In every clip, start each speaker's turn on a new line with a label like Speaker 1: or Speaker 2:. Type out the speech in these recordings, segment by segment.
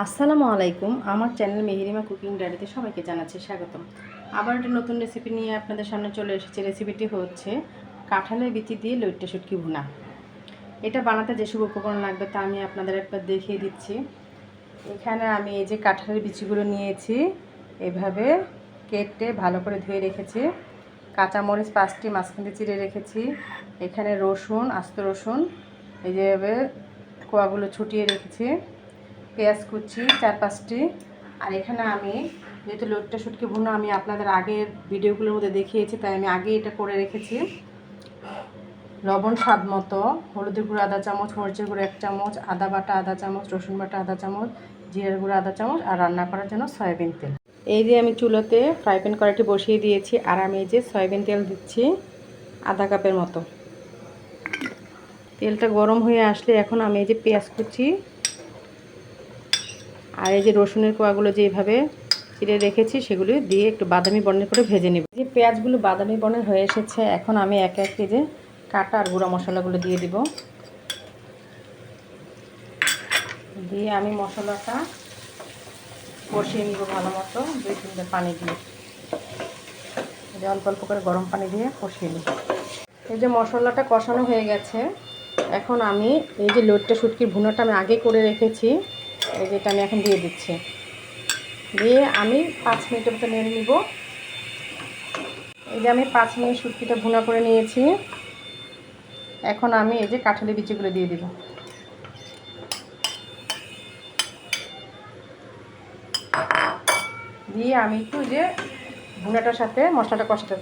Speaker 1: আসসালামু আলাইকুম। আমার চ্যানেল মেহেরিমা কুকিং ডায়েরিতে সবাইকে জানাচ্ছি স্বাগতম। আবার একটা নতুন রেসিপি নিয়ে আপনাদের সামনে চলে এসেছি। রেসিপিটি হচ্ছে কাঁঠালের বিচি দিয়ে লইট্টা শুটকি ভুনা। এটা বানাতে যেসব উপকরণ লাগবে তা আমি আপনাদের একবার দেখিয়ে দিচ্ছি। এখানে আমি এই যে কাঁঠালের বিচিগুলো নিয়েছি, এভাবে কেটে ভালো করে ধুয়ে রেখেছি। কাঁচামরিচ 5টি মাঝখান দিয়ে চিড়ে রেখেছি। এখানে রসুন, আস্ত রসুন এই যেভাবে কোয়াগুলো ছুটিয়ে রেখেছি। পেঁয়াজ কুচি 4-5টি। আর এখানে আমি যেহেতু লইট্টা শুটকি ভুনা আমি আপনাদের আগের ভিডিওগুলোর মধ্যে দেখিয়েছি, তাই আমি আগে এটা করে রেখেছি। লবণ স্বাদ মতো, হলুদের গুঁড়ো আধা চামচ, মরিচের গুঁড়ো 1 চামচ, আদা বাটা আধা চামচ, রসুন বাটা আধা চামচ, জিরার গুঁড়ো আধা চামচ আর রান্না করার জন্য সয়াবিন তেল। এই যে আমি চুলোতে ফ্রাই প্যান কড়াইটি বসিয়ে দিয়েছি আর আমি এই যে সয়াবিন তেল দিচ্ছি আধা কাপের মতো। তেলটা গরম হয়ে আসলে এখন আমি এই যে পেঁয়াজ কুচি আর এই যে রসুনের কোয়াগুলো যেভাবে চিড়ে রেখেছি সেগুলি দিয়ে একটু বাদামি বর্ণের করে ভেজে নেব। যে পেঁয়াজগুলো বাদামি বর্ণের হয়ে এসেছে, এখন আমি এক এক যে কাটা আর গুঁড়া মশলাগুলো দিয়ে দিব। দিয়ে আমি মশলাটা কষিয়ে নিব ভালো মতো 2-3টা পানি দিয়ে। যে অল্প অল্প করে গরম পানি দিয়ে কষিয়ে নিব। এই যে মশলাটা কষানো হয়ে গেছে, এখন আমি এই যে লইট্টা শুটকির ভুনাটা আমি আগে করে রেখেছি, এই যেটা আমি এখন দিয়ে দিচ্ছি। দিয়ে আমি 5 মিনিটের মতো নেড়ে নিব। এই যে আমি 5 মিনিট শুটকিটা ভুনা করে নিয়েছি। এখন আমি এই যে কাঁঠালের বিচিগুলো দিয়ে দিব। দিয়ে আমি একটু যে ভুনাটার সাথে মশলাটা কষাতে,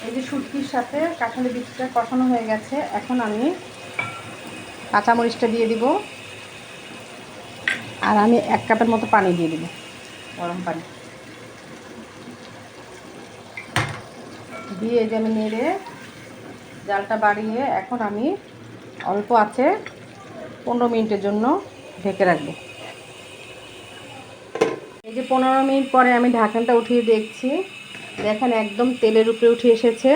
Speaker 1: এই যে শুটকির সাথে কাঁঠালের বিচিটা কষানো হয়ে গেছে, এখন আমি কাঁচামরিচটা দিয়ে দিব। আর আমি 1 কাপের মতো পানি দিয়ে দিব, গরম পানি দিয়ে এই যে আমি নেড়ে জালটা বাড়িয়ে এখন আমি অল্প আছে 15 মিনিটের জন্য ঢেকে রাখবো। এই যে 15 মিনিট পরে আমি ঢাকনাটা উঠিয়ে দেখছি, দেখেন একদম তেলের উপরে উঠে এসেছে।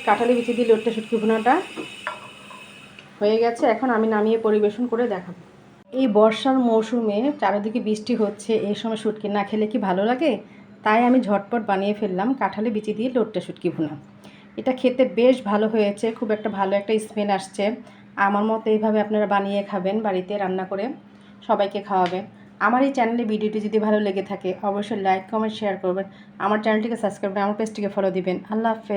Speaker 1: কাঁঠালি বিচি দিয়ে লইট্টা শুটকি ভুনাটা হয়ে গেছে। এখন আমি নামিয়ে পরিবেশন করে দেখাবো। এই বর্ষার মৌসুমে চারিদিকে বৃষ্টি হচ্ছে, এই সময় শুটকি না খেলে কি ভালো লাগে? তাই আমি ঝটপট বানিয়ে ফেললাম কাঁঠালি বিচি দিয়ে লইট্টা শুটকি ভুনা। এটা খেতে বেশ ভালো হয়েছে, খুব একটা ভালো একটা স্মেল আসছে। আমার মতো এইভাবে আপনারা বানিয়ে খাবেন, বাড়িতে রান্না করে সবাইকে খাওয়াবেন। আমার এই চ্যানেলে ভিডিওটি যদি ভালো লেগে থাকে অবশ্যই লাইক, কমেন্ট, শেয়ার করবেন। আমার চ্যানেলটিকে সাবস্ক্রাইব করে আমার পেজটিকে ফলো দিবেন। আল্লাহ হাফেজ।